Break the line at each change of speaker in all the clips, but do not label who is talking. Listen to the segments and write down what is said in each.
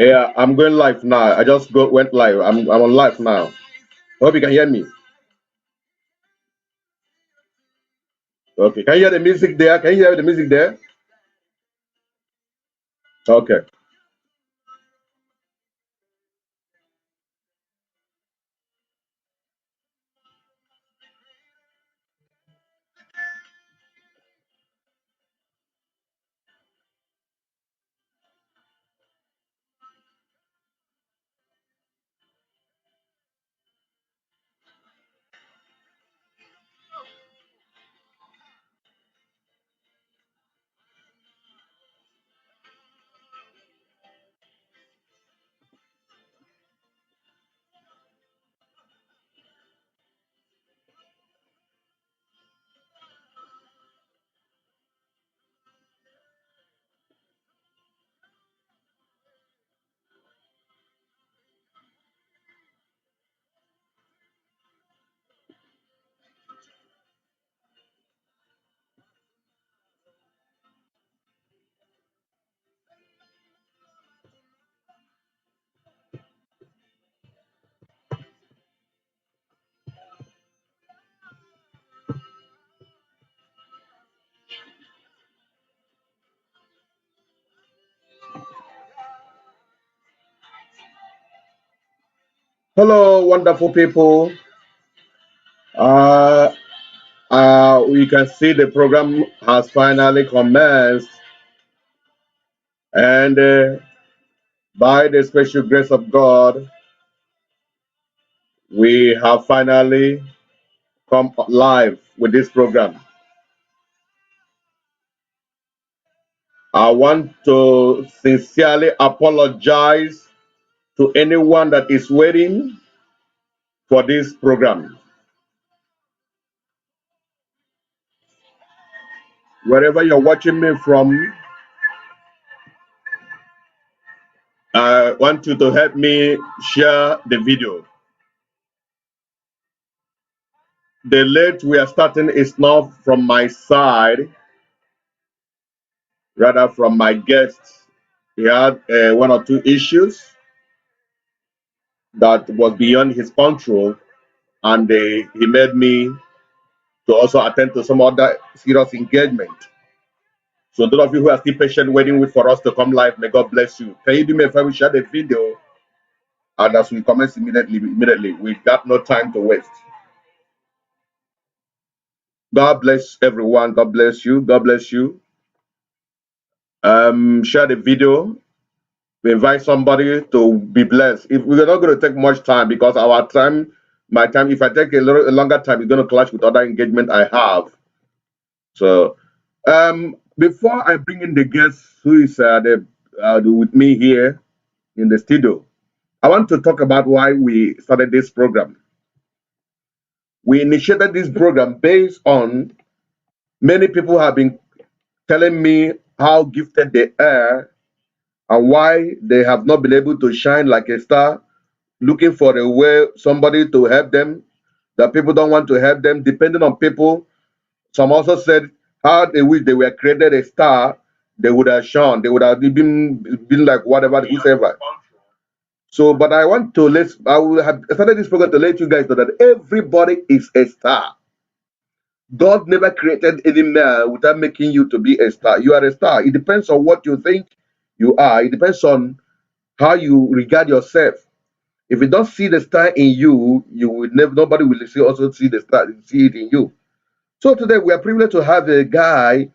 Yeah, I'm going live now. I just went live. I'm on live now. Hope you can hear me. Okay. Can you hear the music there? Can you hear the music there? Okay. Hello, wonderful people. Uh, we can see the program has finally commenced, and by the special grace of God, we have finally come live with this program. I want to sincerely apologize to anyone that is waiting for this program. Wherever you're watching me from, I want you to help me share the video. The late we are starting is not from my side, rather from my guests. He had one or two issues that was beyond his control, and he made me to also attend to some other serious engagement. So those of you who are still patient waiting for us to come live, may God bless you. Can you do me a favor, share the video, and as we commence immediately, we got no time to waste. God bless everyone. God bless you. God bless you. Share the video. We invite somebody to be blessed. If we're not going to take much time because our time, my time, if I take a longer time, it's going to clash with other engagement I have. So, before I bring in the guest who is with me here in the studio, I want to talk about why we started this program. We initiated this program based on many people have been telling me how gifted they are and why they have not been able to shine like a star, looking for a way, somebody to help them, that people don't want to help them, depending on people. Some also said how they wish they were created a star, they would have shone, they would have been like whatever, whoever. So, but I will have started this program to let you guys know that everybody is a star. God never created any man without making you to be a star. You are a star. It depends on what you think you are. It depends on how you regard yourself. If you don't see the star in you, you will never. Nobody will also see the star, see it in you. So today we are privileged to have a guy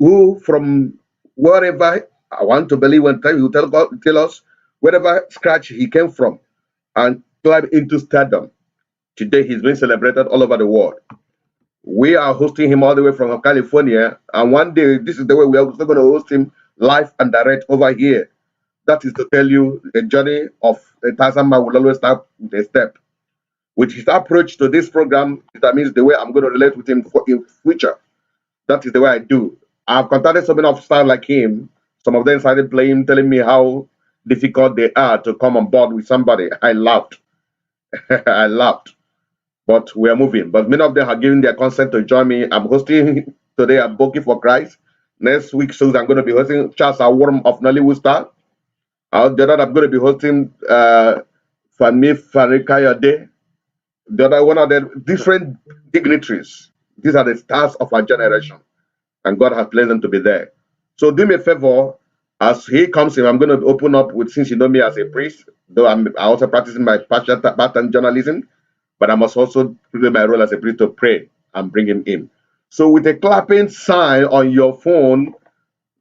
who, from wherever I want to believe, one time he will tell us wherever scratch he came from and climb into stardom. Today he's being celebrated all over the world. We are hosting him all the way from California, and one day this is the way we are also going to host him live and direct over here. That is to tell you the journey of a thousand man will always start with a step. With his approach to this program, that means the way I'm going to relate with him in future. That is the way I do. I've contacted so many of stars like him. Some of them started playing, telling me how difficult they are to come on board with somebody. I laughed. I laughed. But we are moving. But many of them have given their consent to join me. I'm hosting today at Aboki for Christ. Next week, so I'm going to be hosting Charles Awarm of Nollywood Star. The other I'm going to be hosting Fami Farikayode. The other one of the different dignitaries. These are the stars of our generation, and God has blessed them to be there. So do me a favor, as he comes in, I'm going to open up with, since you know me as a priest, though I also practicing my part-time journalism, but I must also play my role as a priest to pray and bring him in. So with a clapping sign on your phone,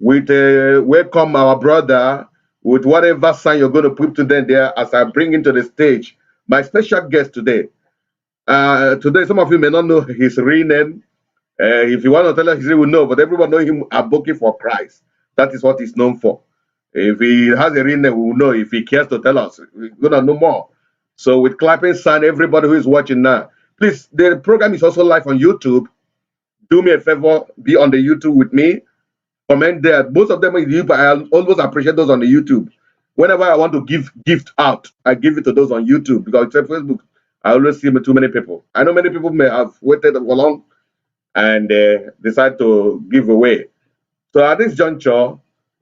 with a welcome our brother, with whatever sign you're going to put to them there as I bring into the stage my special guest today. Today, some of you may not know his real name. If you want to tell us his name, we know, but everyone know him Aboki for Christ. That is what he's known for. If he has a real name, we will know. If he cares to tell us, we're gonna know more. So with clapping sign, everybody who is watching now, please, the program is also live on YouTube. Do me a favor, be on the YouTube with me. Comment there. Most of them, I always appreciate those on the YouTube. Whenever I want to give gift out, I give it to those on YouTube because it's Facebook. I always see too many people. I know many people may have waited for long and decide to give away. So at this juncture,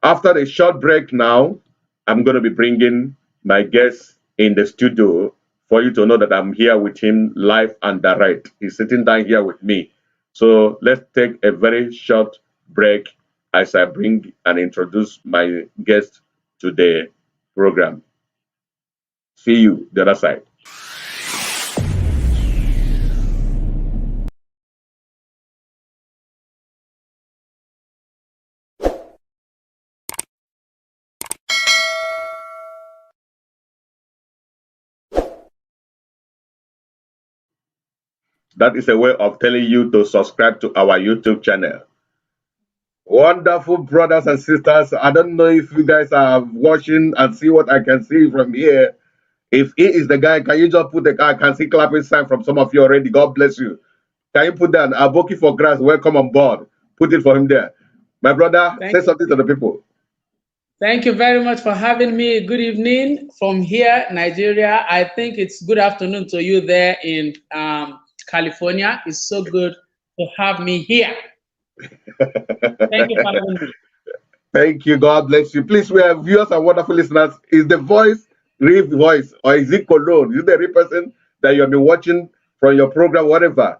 after a short break now, I'm going to be bringing my guest in the studio for you to know that I'm here with him live and direct. He's sitting down here with me. So let's take a very short break as I bring and introduce my guest to the program. See you the other side. That is a way of telling you to subscribe to our YouTube channel. Wonderful brothers and sisters. I don't know if you guys are watching and see what I can see from here. If he is the guy, can you just put the guy? I can see clapping sign from some of you already. God bless you. Can you put that? Aboki for grass, welcome on board. Put it for him there. My brother, say something to the people.
Thank you very much for having me. Good evening from here, Nigeria. I think it's good afternoon to you there in California. It's so good to have me here. Thank you for having me.
Thank you. God bless you. Please, we have viewers and wonderful listeners. Is the voice real voice or is it Cologne? Is it the real person that you have been watching from your program, whatever?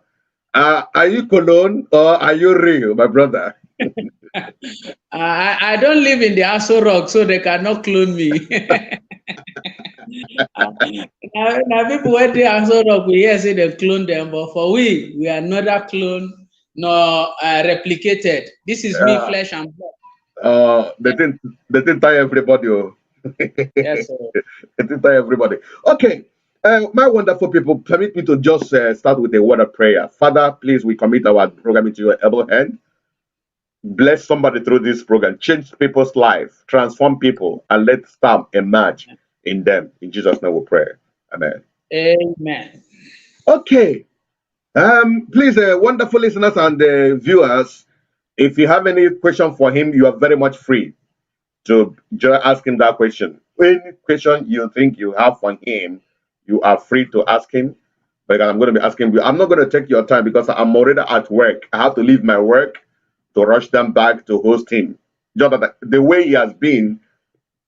Are you Cologne or are you real, my brother?
I don't live in the Aso Rock, so they cannot clone me. Now people when they Aso Rock, we hear say they clone them, but for we are neither clone nor replicated. This is me, flesh and blood.
They didn't tie everybody. Oh.
Yes, sir.
They didn't tie everybody. Okay. My wonderful people, permit me to just start with a word of prayer. Father, please, we commit our program into your able hand. Bless somebody through this program, change people's life, transform people, and let stamp emerge in them. In Jesus' name we pray. Amen.
Amen.
Okay. Please, wonderful listeners and viewers, if you have any question for him, you are very much free to ask him that question. Any question you think you have for him, you are free to ask him. But I'm going to be asking you. I'm not going to take your time because I'm already at work. I have to leave my work to rush them back to host him. Just that the way he has been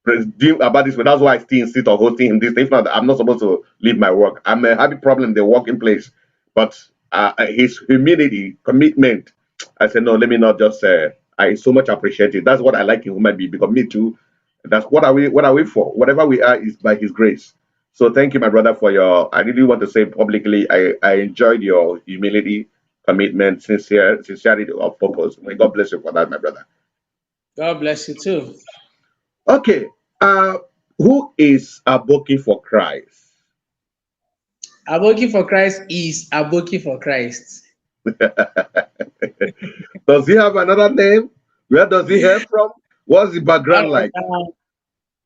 about this, that's why I still insist on hosting him. This, if not, I'm not supposed to leave my work. I'm having problem in the working place, but his humility, commitment. I said no. Let me not just. I so much appreciate it. That's what I like in human being because me too. That's what are we? What are we for? Whatever we are is by His grace. So thank you, my brother, for your. I really want to say publicly, I enjoyed your humility, commitment, sincerity of purpose. May God bless you for that, my brother.
God bless you too.
Okay. Who is Aboki for Christ?
Aboki for Christ is Aboki for Christ.
Does he have another name? Where does he hail from? What's the background like?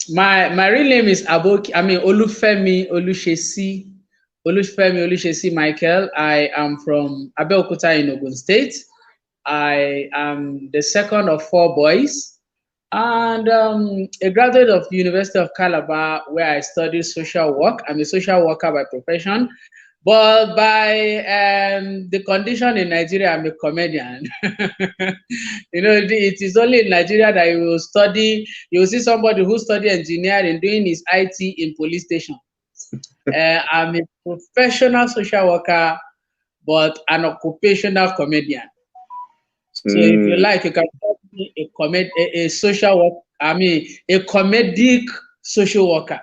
My real name is Aboki. I mean Olufemi Olushesi Michael. I am from Abeokuta in Ogun State. I am the second of four boys and a graduate of the University of Calabar where I studied social work. I'm a social worker by profession. But by the condition in Nigeria, I'm a comedian. It is only in Nigeria that you will study. You will see somebody who study engineering doing his IT in police station. I'm a professional social worker, but an occupational comedian. So if you like, you can call me a social work. I mean, a comedic social worker.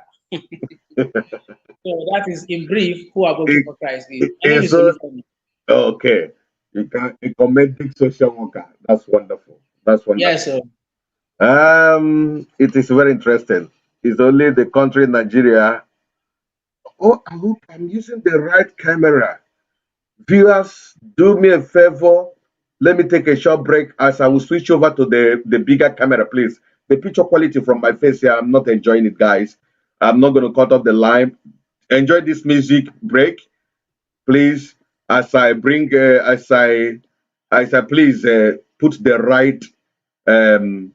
So that is in brief who Aboki is. My name is
So,
Olufemi.
okay. You can a comedic social worker. That's wonderful. That's
Yes,
wonderful.
sir.
It is very interesting. It's only the country Nigeria. Oh, I hope I'm using the right camera. Viewers, do me a favor. Let me take a short break as I will switch over to the bigger camera, please. The picture quality from my face here, I'm not enjoying it, guys. I'm not going to cut off the line. Enjoy this music break, please. As I bring, as I please put the right. Um,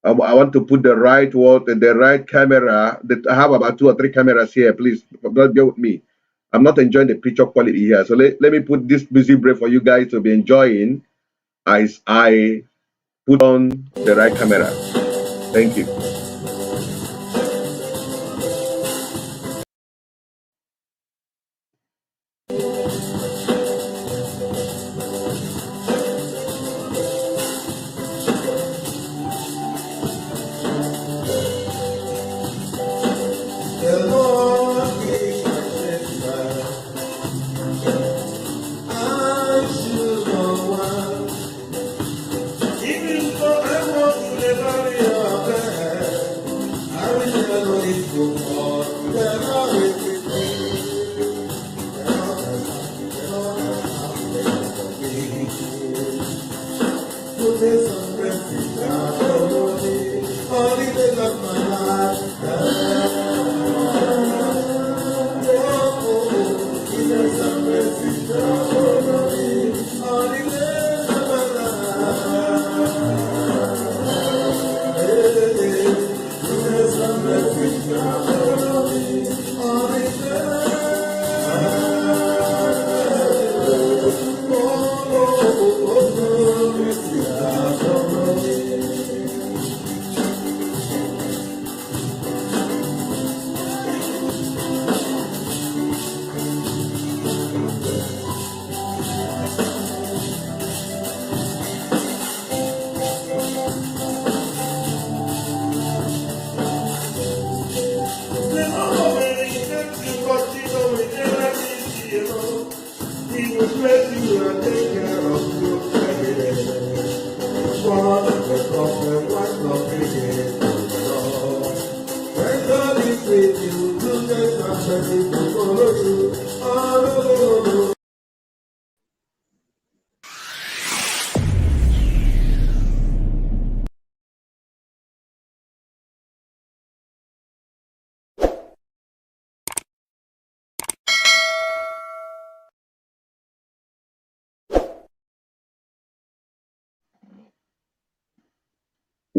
I want to put the right word, the right camera. That I have about 2 or 3 cameras here. Please, don't bear with me. I'm not enjoying the picture quality here. So let me put this music break for you guys to be enjoying as I put on the right camera. Thank you.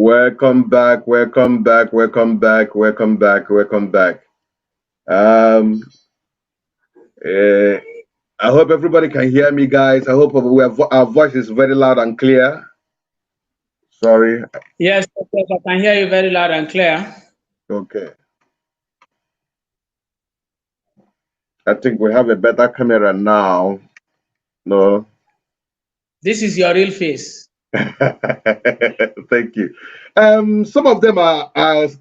Welcome back, welcome back, welcome back, welcome back, welcome back. Um, eh, I hope everybody can hear me, guys. I hope our voice is very loud and clear. Sorry.
Yes, I can hear you very loud and clear.
Okay. I think we have a better camera now. No.
This is your real face.
Thank you. Some of them are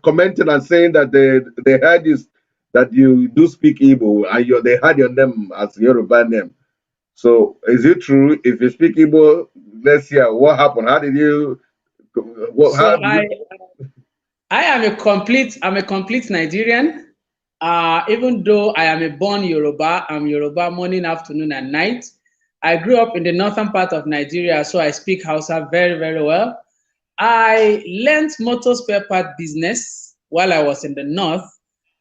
commenting and saying that they heard this that you do speak Igbo and they heard your name as Yoruba name. So is it true? If you speak Igbo, let's hear what happened. How did you? How
So
did you?
I am a complete Nigerian. Even though I am a born Yoruba, I'm Yoruba morning, afternoon, and night. I grew up in the northern part of Nigeria, so I speak Hausa very, very well. I learned motor spare part business while I was in the north.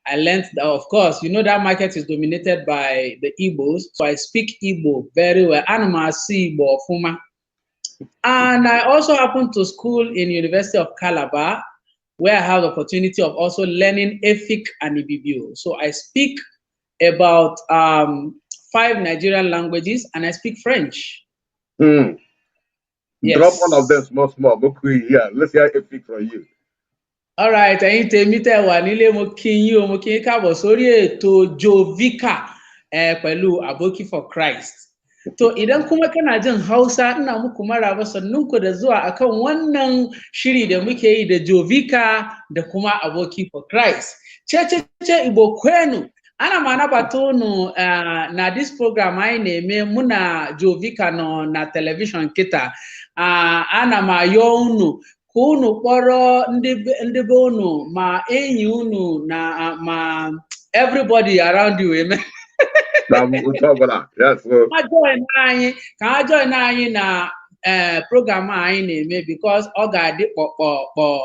I learned that, of course, that market is dominated by the Igbos, so I speak Igbo very well. Anumasi Igbo Fuma. And I also happened to school in University of Calabar, where I have the opportunity of also learning Efik and Ibibio. So I speak about 5 Nigerian languages, and I speak French.
Drop one of them
Yes.
small. Yeah, let's hear a pick from you.
All right, ẹ̀yin tèmi tẹ́ wà nílé, mo kí yín o, mo kí yín káàbọ̀ sórí ètò Vicar pẹ̀lú Aboki for Christ. To idan kuma kana jin Hausa, ina muku maraba, sannunku da zuwa akan wannan shiri da muke yi da Vicar da kuma Aboki for Christ. Che Igbo kwenu. Ana mana batonu na this program anyị na-eme mụ na Vicar nọ na television kita. Ana m ayọ unu ka unu kpọrọ ndị be unu ma enyi unu na ma everybody around you, amen.
Yes,
ka ha join anyị na program anyị na-eme because ọ ga-adị kpọkpọkpọ.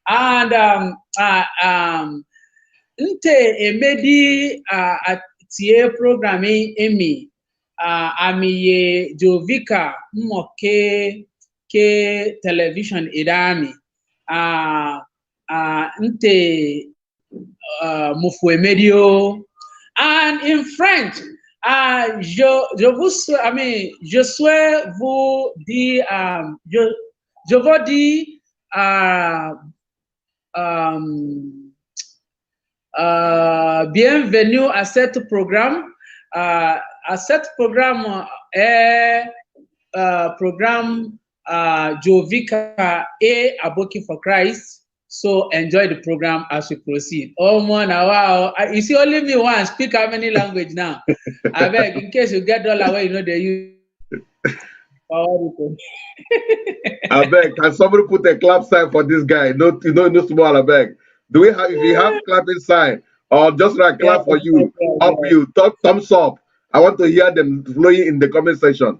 And nte emedi tie program emi amiye Vicar mmoke ke television idami nte mufwe medio. And in French, je souhaite vous dire, je vous dis bienvenue à ce programme. À ce programme est programme Vicar et Aboki for Christ. So enjoy the program as we proceed. Oh man, wow! You see, only me one speak how many language now? I beg, in case you get dollar away, you know they use.
I beg, can somebody put a clap sign for this guy? No small. I beg. Do we have? If you have clapping sign, or just like clap for you, you, thumbs up. I want to hear them flowing in the comment section.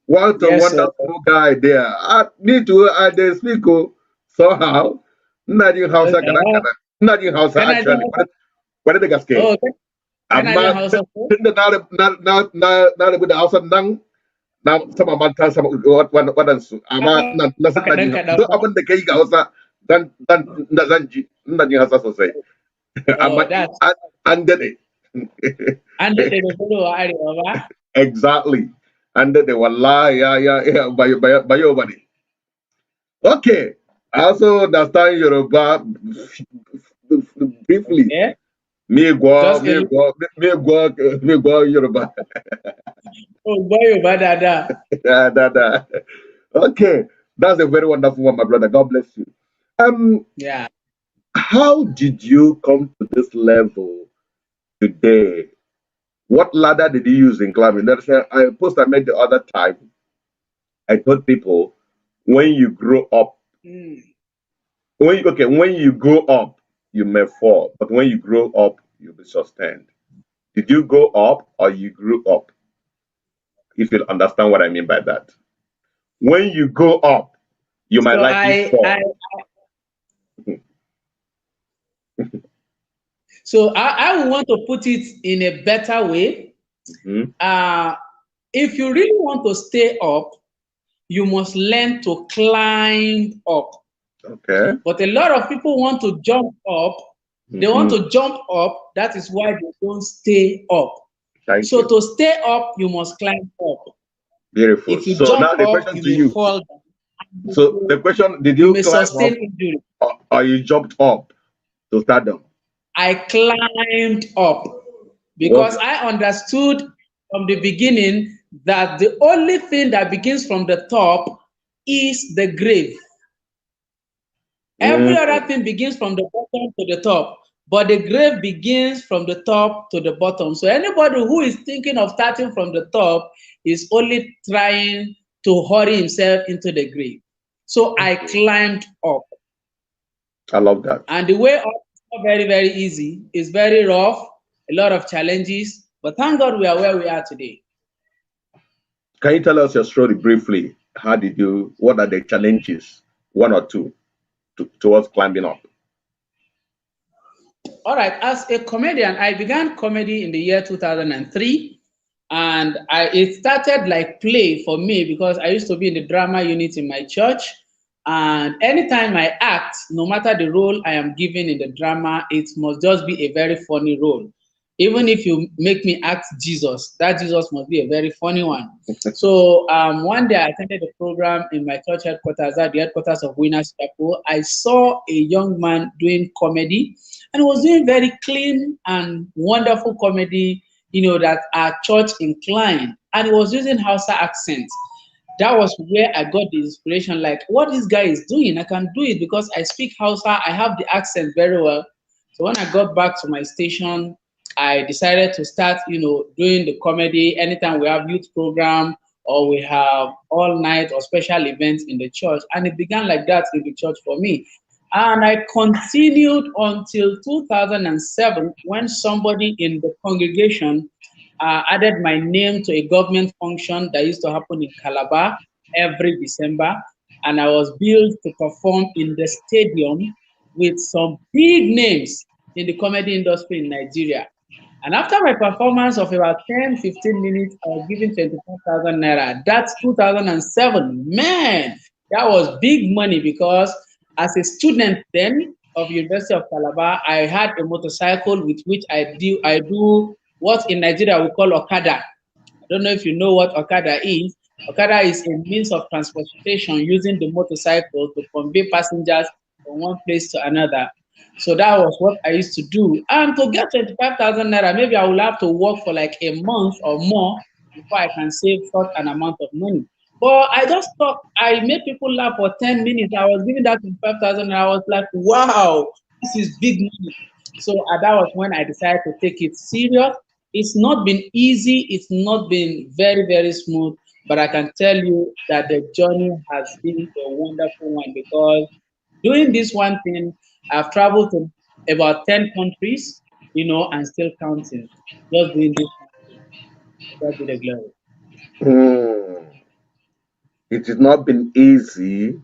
What a wonderful guy there. Me too. They speak somehow. Not in house, not in house actually. What did they get scared? I'm not with the house nang now sama manta sama what else? I'm not don't the kai house dan zanji not in house so say. And then exactly. And then they were yeah by your body. Okay. I also understand Yoruba briefly.
Yeah.
Me go Yoruba.
Oh boy, Yoruba dada.
Dada. Okay, that's a very wonderful one, my brother. God bless you.
Yeah.
How did you come to this level today? What ladder did you use in climbing? That's a post I made the other time. I told people when you grow up. When you grow up, you may fall, but when you grow up, you'll be sustained. Did you grow up or you grew up? If you understand what I mean by that. When you grow up, you might likely fall.
So I want to put it in a better way. If you really want to stay up, you must learn to climb up.
Okay.
But a lot of people want to jump up. They want to jump up. That is why they don't stay up. So to stay up, you must climb up.
Beautiful.
If you
so
jump
now the
up,
question
you
to you.
fall down.
So the question: did you climb
sustain
up,
injury.
or you jumped up to start them?
I climbed up because I understood from the beginning that the only thing that begins from the top is the grave. Every other thing begins from the bottom to the top, but the grave begins from the top to the bottom. So anybody who is thinking of starting from the top is only trying to hurry himself into the grave. So I climbed up.
I love that.
And the way up is not very, very easy. It's very rough, a lot of challenges, but thank God we are where we are today.
Can you tell us your story briefly? What are the challenges, one or two, towards climbing up?
All right, as a comedian, I began comedy in the year 2003. And it started like play for me because I used to be in the drama unit in my church. And anytime I act, no matter the role I am given in the drama, it must just be a very funny role. Even if you make me act Jesus, that Jesus must be a very funny one. So one day I attended a program in my church headquarters, at the headquarters of Winners Chapel. I saw a young man doing comedy, and was doing very clean and wonderful comedy, that our church inclined, and he was using Hausa accent. That was where I got the inspiration, like what this guy is doing, I can do it because I speak Hausa, I have the accent very well. So when I got back to my station, I decided to start, doing the comedy anytime we have youth program or we have all night or special events in the church. And it began like that in the church for me. And I continued until 2007 when somebody in the congregation added my name to a government function that used to happen in Calabar every December. And I was billed to perform in the stadium with some big names in the comedy industry in Nigeria. And after my performance of about 10, 15 minutes, I was given 25,000 naira. That's 2007. Man, that was big money because as a student then of University of Calabar, I had a motorcycle with which I do what in Nigeria we call Okada. I don't know if you know what Okada is. Okada is a means of transportation using the motorcycle to convey passengers from one place to another. So that was what I used to do. And to get 25,000 naira, maybe I will have to work for like a month or more before I can save such an amount of money. But I just thought I made people laugh for 10 minutes. I was giving that 25,000 and I was like, wow, this is big money. So that was when I decided to take it serious. It's not been easy. It's not been very, very smooth. But I can tell you that the journey has been a wonderful one because doing this one thing, I've traveled to about 10 countries, and still counting. Just doing this one thing. God be the glory.
It has not been easy.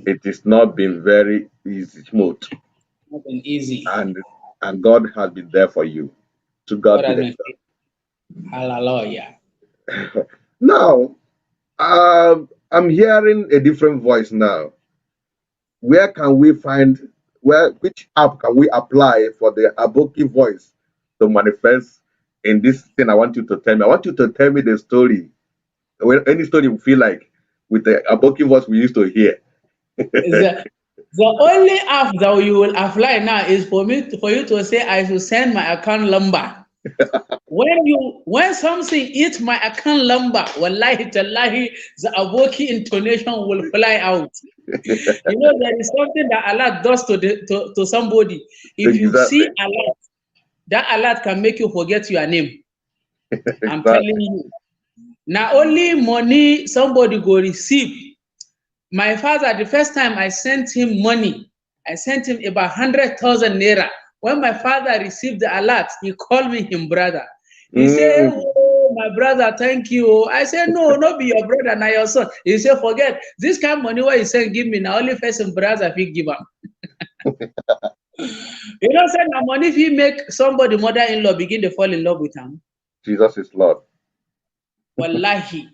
It has not been very easy, smooth.
Not been easy.
And God has been there for you. To God be the glory.
Hallelujah.
Now, I'm hearing a different voice now. Where can we find which app can we apply for the Aboki voice to manifest in this thing I want you to tell me? I want you to tell me the story. Any story you feel like with the Aboki voice we used to hear.
The only app that you will apply now is for you to say I should send my account number. When something eats my account number, wallahi tallahi, the Aboki intonation will fly out. There is something that Allah does to somebody. If you see alert, that alert can make you forget your name. I'm telling you. Now only money somebody go receive. My father, the first time I sent him money, I sent him about 100,000 naira. When my father received the alert, he called me him brother. He said, oh, my brother, thank you. I said, no, not be your brother, now your son. He said, forget. This kind of money what he said, give me. Now only first him brother if he give him. Say now money if he make somebody mother-in-law begin to fall in love with him.
Jesus is Lord.
Wallahi.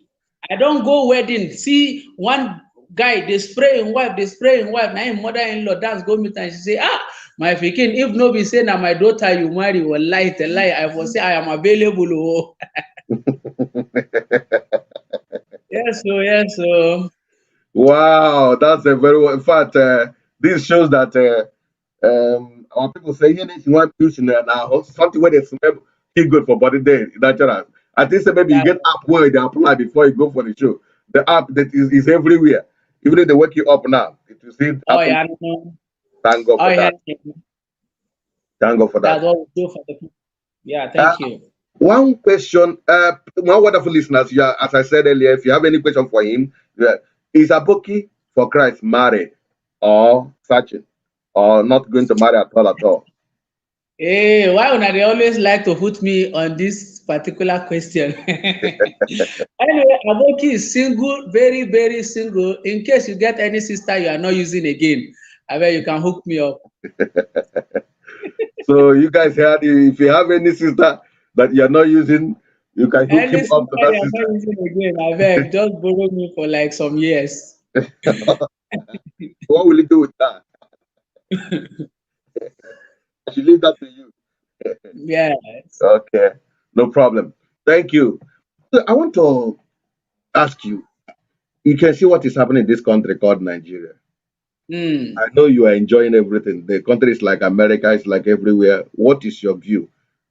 I don't go wedding. See one guy, they spray in wife. Now him mother-in-law dance go meet and she say, my pikin, if no be say now my daughter you marry, wallahi tell lie, I will say I am available. Yes.
Wow, that's a very well. In fact, this shows that our people say you want to now something where they smell feel good for body day natural. I think maybe you get app where they apply before you go for the show. The app that is everywhere. Even if they wake you up now, it will see.
Yeah.
Thank God for that. Thank God for that.
That's what we do for the people. Yeah, thank you.
One question, one wonderful listeners, as I said earlier, if you have any question for him, is Aboki for Christ married or searching or not going to marry at all?
Hey, why would they always like to put me on this particular question? Anyway, Aboki is single, very, very single. In case you get any sister you are not using again, I bet you can hook me up.
So you guys heard, if you have any sister that you're not using, you can hook him up to that sister.
Not using again, I beg, just borrow me for like some years.
What will you do with that? I should leave that to you.
Yes.
Okay, no problem. Thank you. So I want to ask you. You can see what is happening in this country called Nigeria.
Mm.
I know you are enjoying everything. The country is like America, it's like everywhere. What is your view?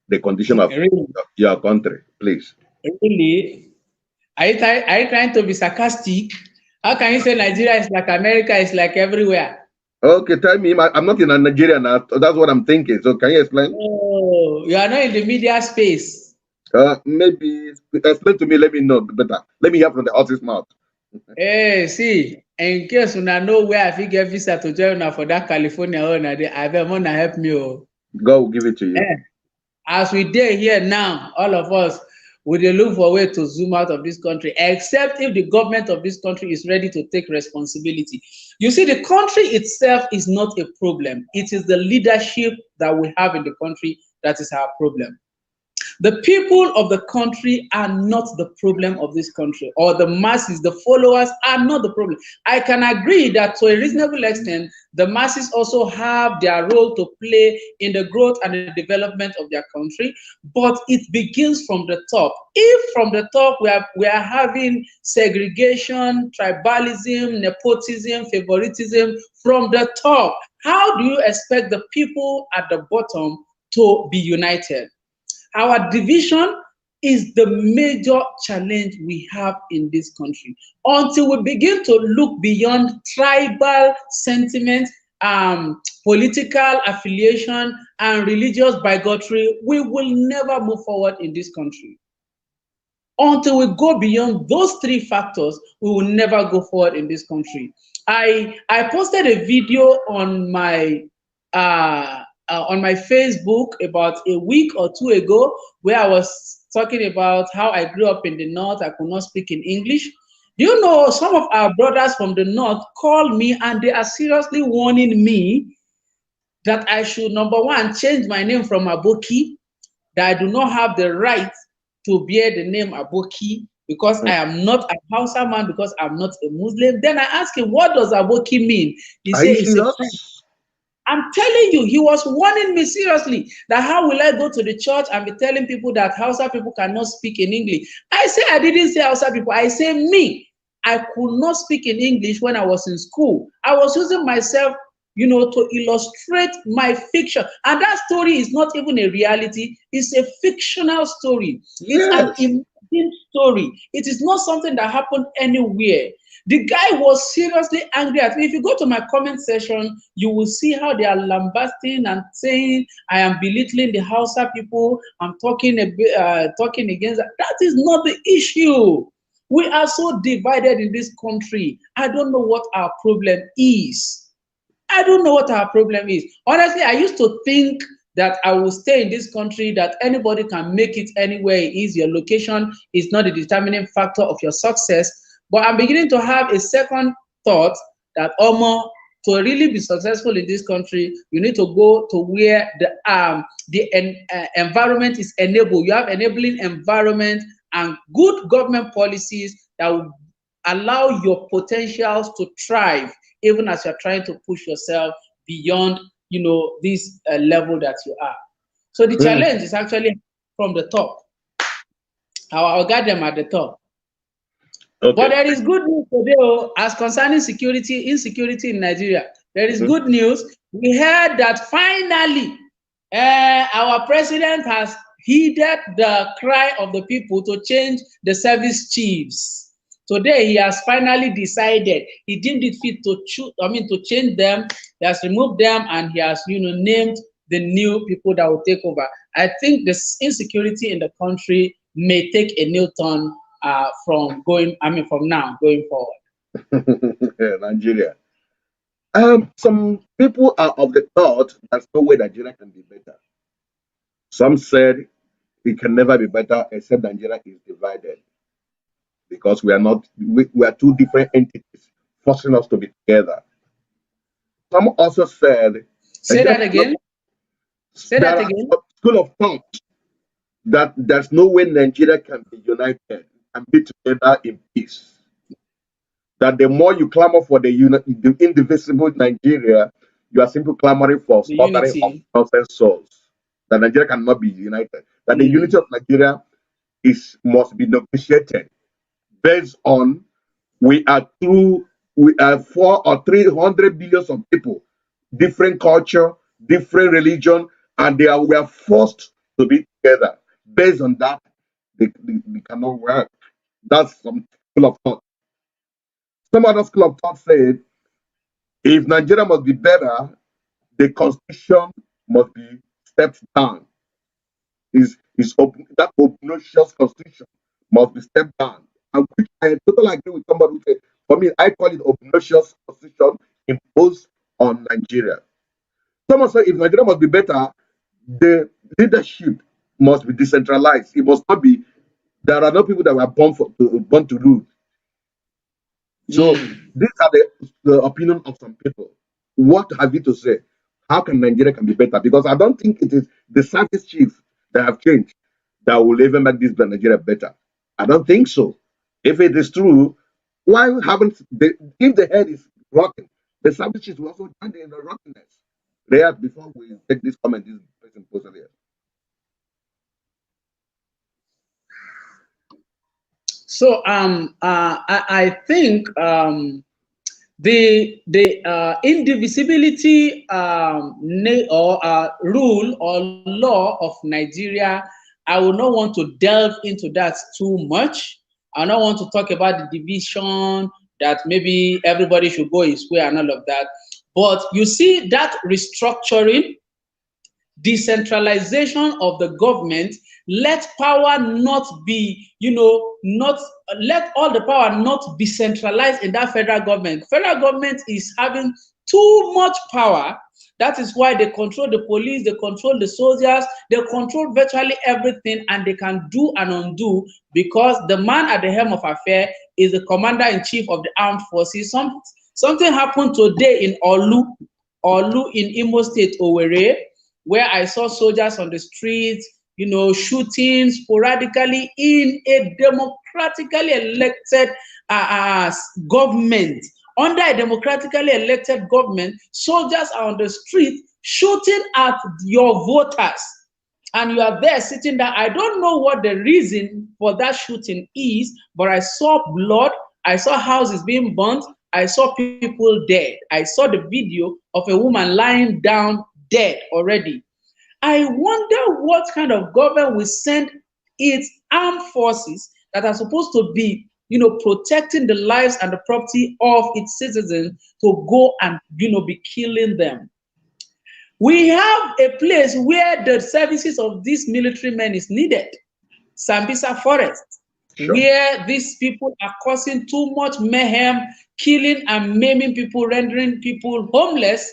The condition of
Really,
your country, please.
really. Are you trying to be sarcastic? How can you say Nigeria is like America is like everywhere?
Okay, tell me. I'm not in Nigeria now. That's what I'm thinking. So can you explain?
Oh, you are not in the media space.
Maybe explain to me. Let me know better. Let me hear from the horse's mouth.
Hey, see, in case una know where I fit get visa to join una for that California una dey, abeg una help me o.
God will give it to you.
Eh, as we dey here now, all of us, we dey look for way to zoom out of this country, except if the government of this country is ready to take responsibility. You see, the country itself is not a problem. It is the leadership that we have in the country that is our problem. The people of the country are not the problem of this country, or the masses, the followers are not the problem. I can agree that to a reasonable extent, the masses also have their role to play in the growth and the development of their country, but it begins from the top. If from the top we are having segregation, tribalism, nepotism, favoritism from the top, how do you expect the people at the bottom to be united? Our division is the major challenge we have in this country. Until we begin to look beyond tribal sentiment, political affiliation, and religious bigotry, we will never move forward in this country. Until we go beyond those three factors, we will never go forward in this country. I posted a video on my Facebook about a week or two ago, where I was talking about how I grew up in the north. I could not speak in English. Do you know some of our brothers from the north called me and they are seriously warning me that I should, number one, change my name from Aboki, that I do not have the right to bear the name Aboki because I am not a Hausa man, because I'm not a Muslim. Then I asked him, what does Aboki mean? He
Are
said
you
it's a friend.
serious?
I'm telling you, he was warning me seriously that how will I go to the church and be telling people that Hausa people cannot speak in English? I say I didn't say Hausa people. I say me. I could not speak in English when I was in school. I was using myself, to illustrate my fiction. And that story is not even a reality. It's a fictional story. It's an
Yes.
imagined story. It is not something that happened anywhere. The guy was seriously angry at me. If you go to my comment section, you will see how they are lambasting and saying I am belittling the Hausa people. I'm talking talking against that. That is not the issue. We are so divided in this country. I don't know what our problem is. I don't know what our problem is. Honestly, I used to think that I will stay in this country, that anybody can make it anywhere it is. Your location is not the determining factor of your success. But I'm beginning to have a second thought that to really be successful in this country, you need to go to where the environment is enabled. You have enabling environment and good government policies that will allow your potentials to thrive, even as you're trying to push yourself beyond, this level that you are. So the
Hmm.
challenge is actually from the top. I will guide them at the top. But
Okay.
there is good news today, as concerning insecurity in Nigeria. There is
Mhm.
good news. We heard that finally our president has heeded the cry of the people to change the service chiefs. Today, he has finally decided. He deemed it fit to to change them. He has removed them, and he has, named the new people that will take over. I think this insecurity in the country may take a new turn from now going forward.
Yeah, Nigeria. Some people are of the thought there's no way Nigeria can be better. Some said it can never be better except Nigeria is divided because we are two different entities forcing us to be together. Some also said
Say
just
that again. Say
there
that
are
again.
some school of thought that there's no way Nigeria can be united and be together in peace. That the more you clamor for the indivisible Nigeria, you are simply clamoring for
The
slaughtering of
unity.
innocent souls. that Nigeria cannot be united. That the unity of Nigeria must be negotiated based on we are 4 or 300 billions of people, different culture, different religion, and we are forced to be together. Based on that, they cannot work. That's some school of thought. Some other school of thought said if Nigeria must be better, the constitution must be stepped down. That obnoxious constitution must be stepped down. And which I totally agree with somebody who said, for me, I call it obnoxious constitution imposed on Nigeria. Someone said if Nigeria must be better, the leadership must be decentralized. It must not be, there are no people that were born to rule. So these are the opinion of some people. What have you to say? How can Nigeria can be better? Because I don't think it is the service chiefs that have changed that will ever make this Nigeria better. I don't think so. If it is true, why haven't if the head is rotten, the service chiefs will also join in the rottenness. React before we take this comment. This person posted here.
So I think the indivisibility rule or law of Nigeria, I will not want to delve into that too much. I don't want to talk about the division that maybe everybody should go his way and all of that. But you see that restructuring, decentralization of the government, let power not be, not let all the power not be centralized in that federal government. Federal government is having too much power. That is why they control the police, they control the soldiers, they control virtually everything, and they can do and undo because the man at the helm of affair is the commander-in-chief of the armed forces. Something happened today in Olu in Imo State, Owerri, where I saw soldiers on the streets, shooting sporadically in a democratically elected government. Under a democratically elected government, soldiers are on the street shooting at your voters. And you are there sitting there. I don't know what the reason for that shooting is, but I saw blood. I saw houses being burnt. I saw people dead. I saw the video of a woman lying down dead already. I wonder what kind of government will send its armed forces that are supposed to be, protecting the lives and the property of its citizens to go and, be killing them. We have a place where the services of these military men is needed, Sambisa Forest, sure, where these people are causing too much mayhem, killing and maiming people, rendering people homeless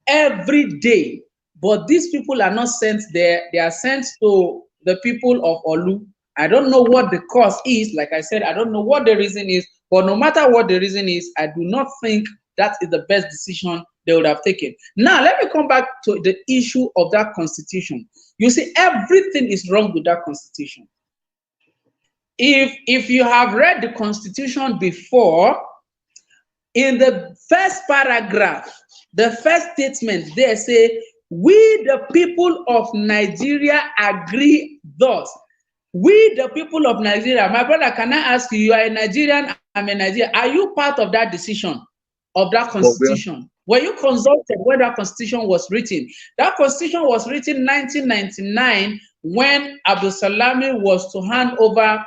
every day. But these people are not sent there. They are sent to the people of Olu. I don't know what the cause is. Like I said, I don't know what the reason is. But no matter what the reason is, I do not think that is the best decision they would have taken. Now, let me come back to the issue of that constitution. You see, everything is wrong with that constitution. If you have read the constitution before, in the first paragraph, the first statement, they say, we the people of Nigeria agree thus. We the people of Nigeria, my brother, can I ask you, you are a Nigerian, I'm a Nigerian, are you part of that decision, of that constitution? Were you consulted when that constitution was written? That constitution was written in 1999 when Abdul Salami was to hand over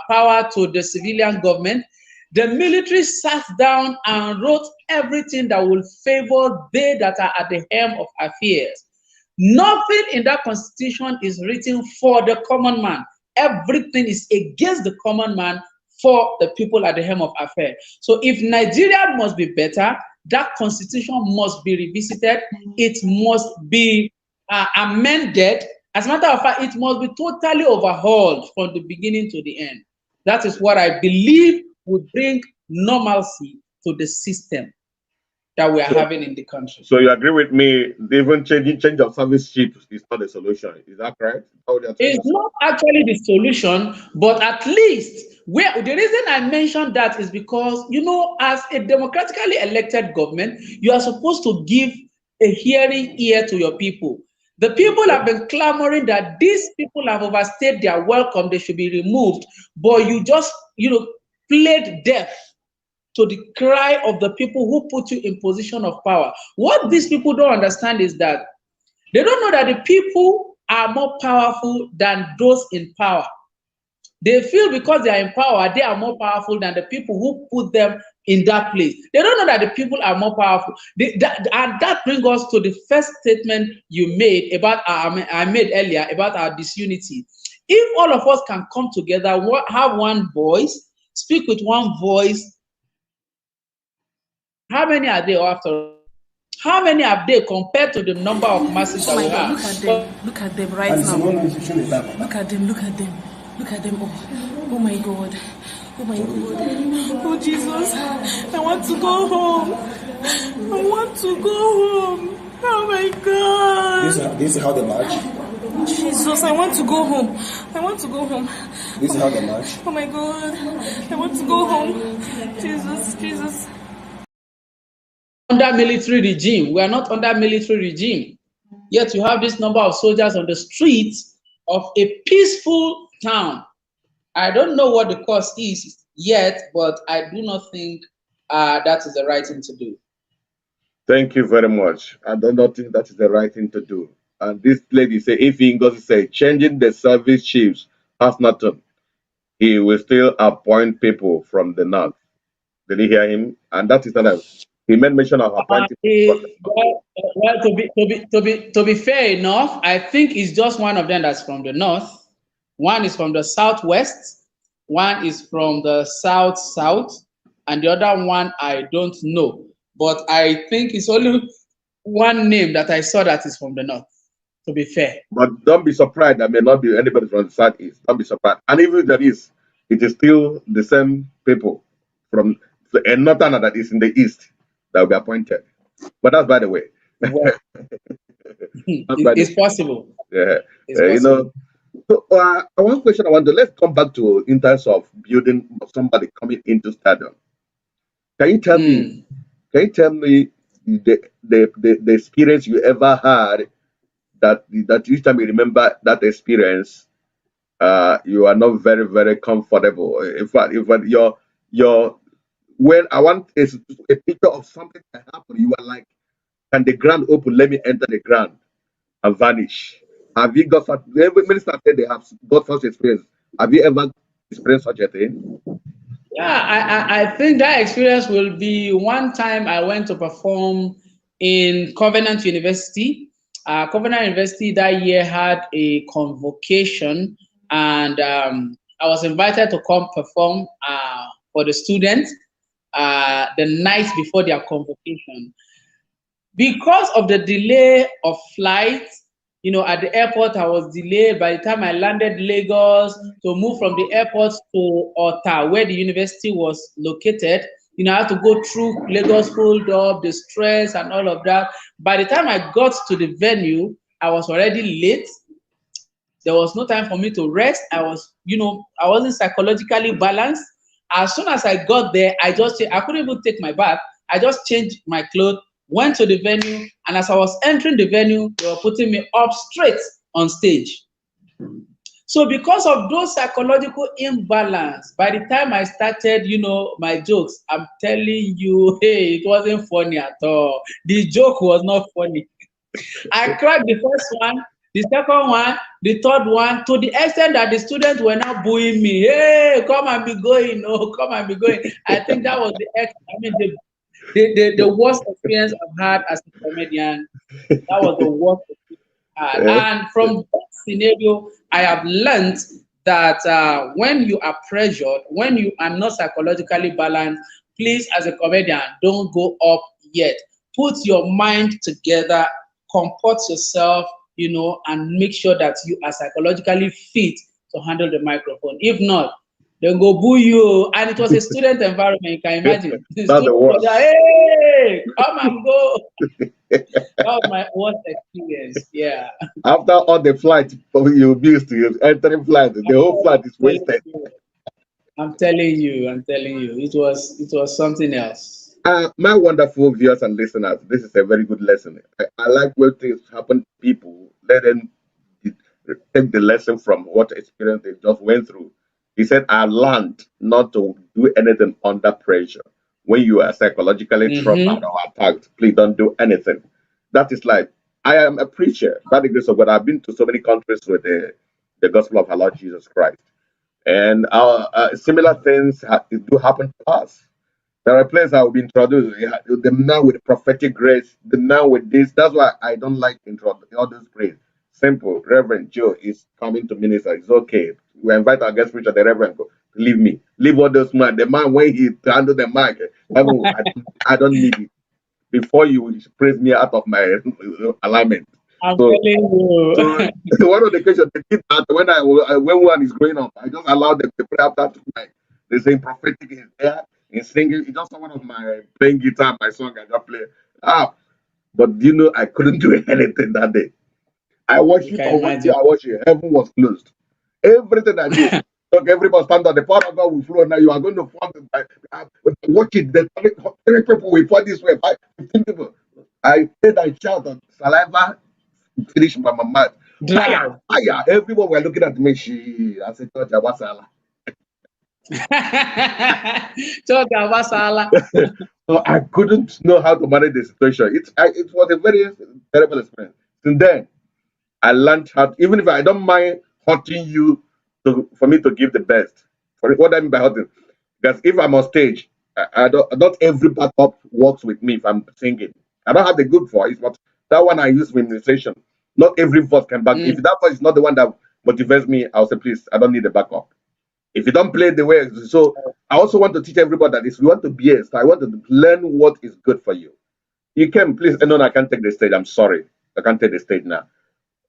power to the civilian government. The military sat down and wrote everything that will favor they that are at the helm of affairs. Nothing in that constitution is written for the common man. Everything is against the common man for the people at the helm of affairs. So if Nigeria must be better, that constitution must be revisited. It must be amended. As a matter of fact, it must be totally overhauled from the beginning to the end. That is what I believe would bring normalcy to the system that we are having in the country.
So you agree with me, even change of service chief is not the solution. Is that correct?
It's not actually the solution, but at least the reason I mentioned that is because, as a democratically elected government, you are supposed to give a hearing ear to your people. The people have been clamoring that these people have overstayed their welcome, they should be removed, but you just, played deaf to the cry of the people who put you in position of power. What these people don't understand is that they don't know that the people are more powerful than those in power. They feel because they are in power, they are more powerful than the people who put them in that place. They don't know that the people are more powerful. And that brings us to the first statement you made about I made earlier about our disunity. If all of us can come together, have one voice, speak with one voice, how many are there after all? How many are there compared to the number of masses that we have?
Look at them. Look at them right now. Look at them. Look at them. Look at them. Oh my God. Oh my God. Oh Jesus. I want to go home. I want to go home. Oh my God.
This is how they march.
Jesus, I want to go home. I want to go home.
This is how they march.
Oh my God. I want to go home. Jesus.
Under military regime. We are not under military regime. Yet you have this number of soldiers on the streets of a peaceful town. I don't know what the cause is yet, but I do not think that is the right thing to do.
Thank you very much. I do not think that is the right thing to do. And this lady say, if he goes to say, changing the service chiefs has nothing, he will still appoint people from the north. Did you hear him? And that is another. He made mention of appointing.
Well, to be fair enough, I think it's just one of them that's from the north. One is from the southwest. One is from the south, and the other one I don't know. But I think it's only one name that I saw that is from the north. To be fair.
But don't be surprised. There may not be anybody from the southeast. Don't be surprised. And even if there is, it is still the same people from another that is in the east that will be appointed. But that's by the way.
Well, it's possible.
Yeah.
It's possible.
So one question I want to let's come back to in terms of building somebody coming into stadium. Can you tell me? Can you tell me the experience you ever had that each time you remember that experience, you are not very very comfortable. In fact, your when I want a picture of something that happened, you are like, can the ground open? Let me enter the ground and vanish. Have you got such? Minister said they have got such experience. Have you ever experienced such a thing?
Yeah, I think that experience will be one time I went to perform in Covenant University. Covenant University that year had a convocation, and I was invited to come perform for the students the night before their convocation. Because of the delay of flights, at the airport, I was delayed. By the time I landed Lagos, to move from the airport to Ota, where the university was located, I had to go through Lagos hold up, the stress and all of that. By the time I got to the venue, I was already late. There was no time for me to rest. I wasn't psychologically balanced. As soon as I got there, I couldn't even take my bath. I just changed my clothes, went to the venue, and as I was entering the venue, they were putting me up straight on stage. So because of those psychological imbalance, by the time I started, my jokes, I'm telling you, hey, it wasn't funny at all. The joke was not funny. I cracked the first one, the second one, the third one, to the extent that the students were now booing me. Hey, come and be going. Oh, come and be going. I think that was the worst experience I've had as a comedian. That was the worst experience I've had. And from that scenario, I have learned that when you are pressured, when you are not psychologically balanced, please, as a comedian, don't go up yet. Put your mind together, comport yourself, and make sure that you are psychologically fit to handle the microphone. If not, they'll go boo you. And it was a student environment, you can imagine.
That's the worst.
Like, hey, come and go. That was my worst experience. Yeah.
After all the flight you used to entering flight, the whole flight is wasted.
I'm telling you, it was something else.
My wonderful viewers and listeners, this is a very good lesson. I like when things happen to people. Let them take the lesson from what experience they just went through. He said, I learned not to do anything under pressure. When you are psychologically traumatized or attacked, please don't do anything. That is like, I am a preacher. By the grace of God, I've been to so many countries with the gospel of our Lord Jesus Christ. And similar things do happen to us. There are places I will be introduced. The man with prophetic grace, the man with this. That's why I don't like all this grace. Simple. Reverend Joe is coming to minister. It's okay. We invite our guest preacher, the Reverend. Go. Leave me. Leave all those man. The man when he handle the mic. I don't need it. Before you praise me out of my alignment.
I'm
So,
telling you.
so one of the questions they did that when one is growing up, I just allow them to pray after tonight. They say prophetic is there in singing. It's just one of my playing guitar, my song I just play. Ah, but you know I couldn't do anything that day. I
You
worship
can
on one day
imagine.
I worship, heaven was closed. Everything I do. Look, everybody stand up. The power of God will flow. Now you are going to fall. Watch it. The three people will fall this way. 15 people. I said I shout on saliva finish my mouth. Fire,
Dry.
fire. Everyone were looking at me. I said, George, what's Allah?
Talk about Salah.
So I couldn't know how to manage the situation. It was a very terrible experience. Since then, I learned how, even if I don't mind hurting you for me to give the best. For what I mean by hurting, because if I'm on stage, I don't, not every backup works with me if I'm singing. I don't have the good voice, but that one I use for administration. Not every voice can back. If that voice is not the one that motivates me, I'll say, please, I don't need the backup. If you don't play the way, so I also want to teach everybody that if you want to be a star, I want to learn what is good for you. You can please, no, I can't take the stage. I'm sorry, I can't take the stage now.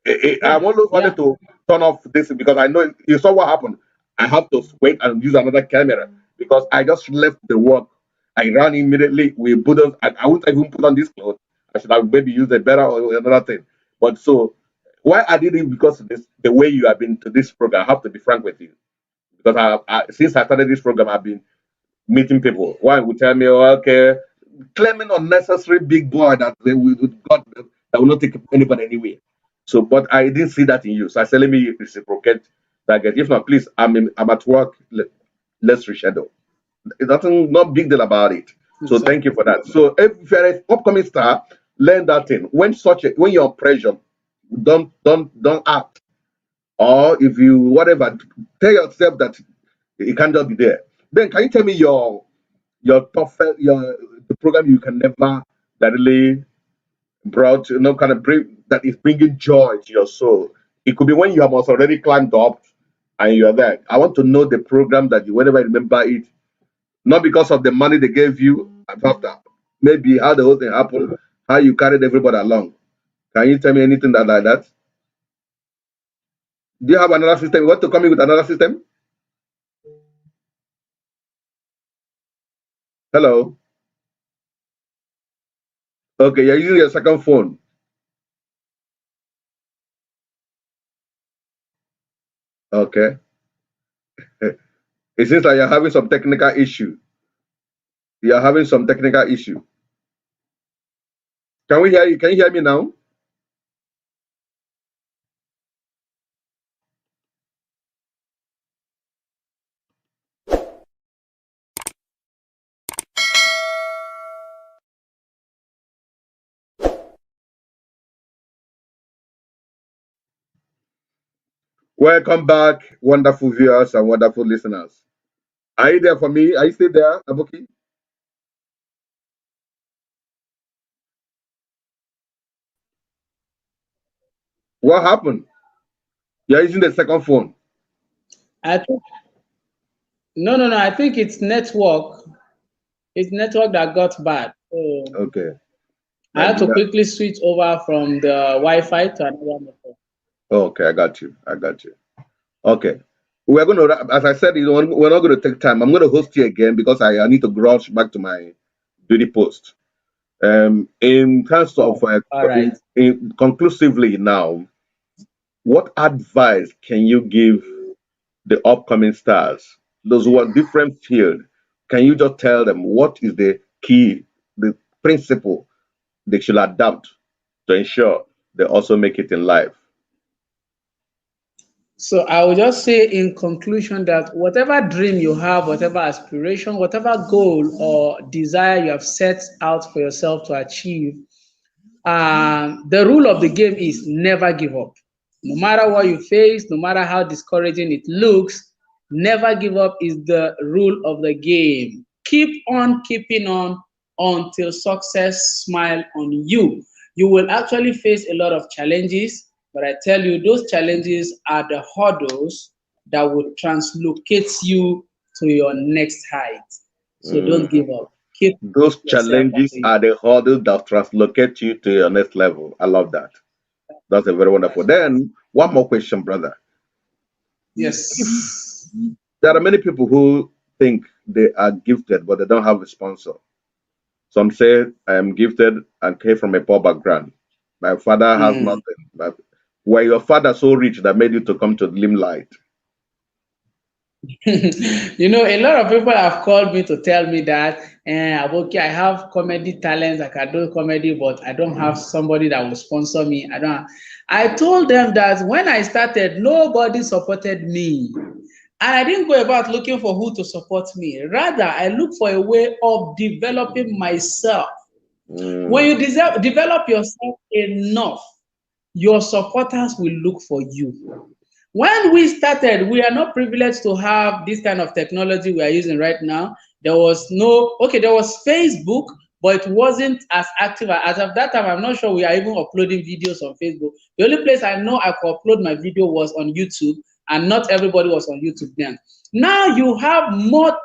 I
Yeah,
almost
yeah.
wanted to turn off this because I know you saw what happened. I have to wait and use another camera because I just left the work. I ran immediately. We put on. I wouldn't even put on this clothes. I should have maybe used a better or another thing. But so why I did it because of this, the way you have been to this program. I have to be frank with you because since I started this program, I've been meeting people. One would tell me, oh, okay, claiming unnecessary big boy that they will God that will not take anybody anywhere. So, but I didn't see that in you. So I said, let me reciprocate that. If not, please, I'm at work. Let's reschedule. It's nothing, not big deal about it. So
So,
thank you for that. So if you're an upcoming star, learn that thing. When you're on pressure, don't act. Or if you whatever, tell yourself that it can't just be there. Then can you tell me your perfect your the program you can never that really brought kind of bring that is bringing joy to your soul. It could be when you have also already climbed up and you're there. I want to know the program that you whenever you remember it, not because of the money they gave you after, maybe how the whole thing happened, how you carried everybody along. Can you tell me anything that like that? Do you have another system? You want to come in with another system? Hello. Okay, you're using your second phone. Okay. It seems like you're having some technical issue. You're having some technical issue. Can we hear you? Can you hear me now? Welcome back, wonderful viewers and wonderful listeners. Are you there for me? Are you still there, Aboki? What happened? You're using the second phone.
I think no. I think it's network. It's network that got bad. So
Okay.
I had to
Nigeria.
quickly switch over from the Wi-Fi to another network.
Okay, I got you. I got you. Okay. We're going to, as I said, we're not going to take time. I'm going to host you again because I need to rush back to my duty post. In terms of,
All right.
conclusively now, what advice can you give the upcoming stars, those who are different field? Can you just tell them what is the key principle they should adapt to ensure they also make it in life?
So I will just say in conclusion that whatever dream you have, whatever aspiration, whatever goal or desire you have set out for yourself to achieve, the rule of the game is never give up. No matter what you face, no matter how discouraging it looks, never give up is the rule of the game. Keep on keeping on until success smile on you. You will actually face a lot of challenges, but I tell you, those challenges are the hurdles that will translocate you to your next height. So don't give up. Keep
Those
yourself on
challenges
the
are the hurdles that translocate you to your next level. I love that. That's a very wonderful.
That's right.
Then one more question, brother. If
Yes.
there are many people who think they are gifted, but they don't have a sponsor. Some say I am gifted and came from a poor background. My father has
Mm.
nothing. But were your father so rich that made you to come to the limelight?
A lot of people have called me to tell me that, Aboki, I have comedy talents, I can do comedy, but I don't have somebody that will sponsor me. I told them that when I started, nobody supported me. And I didn't go about looking for who to support me. Rather, I look for a way of developing myself. When
Mm,
you develop yourself enough, your supporters will look for you. When we started, we are not privileged to have this kind of technology we are using right now. There was there was Facebook, but it wasn't as active as of that time. I'm not sure we are even uploading videos on Facebook. The only place I know I could upload my video was on YouTube, and not everybody was on YouTube then. Now you have more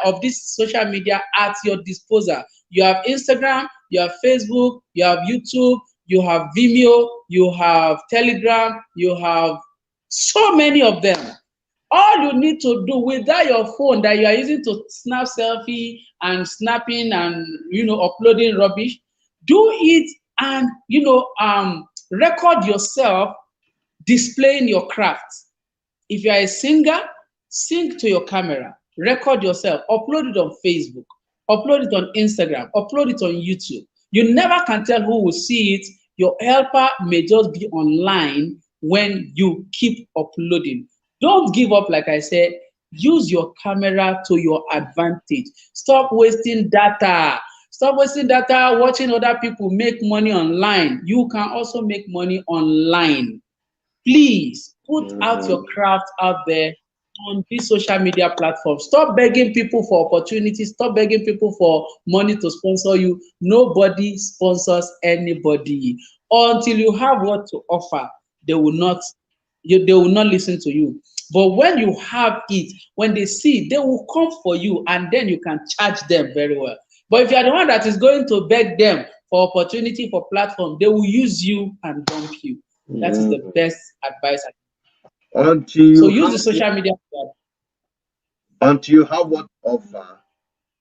of this social media at your disposal. You have Instagram, you have Facebook, you have YouTube, you have Vimeo, you have Telegram, you have so many of them. All you need to do without your phone that you are using to snap selfie and snapping and uploading rubbish, do it and record yourself displaying your craft. If you are a singer, sing to your camera, record yourself, upload it on Facebook, upload it on Instagram, upload it on YouTube. You never can tell who will see it. Your helper may just be online when you keep uploading. Don't give up, like I said. Use your camera to your advantage. Stop wasting data. Stop wasting data watching other people make money online. You can also make money online. Please put out your
mhm,
craft out there on these social media platforms. Stop begging people for opportunities. Stop begging people for money to sponsor you. Nobody sponsors anybody. Until you have what to offer, they will not they will not listen to you. But when you have it, when they see, they will come for you, and then you can charge them very well. But if you are the one that is going to beg them for opportunity for platform, they will use you and dump you. That is the
mhm.
best advice.
Until
So
you
use
have
the social media.
until you have what to offer,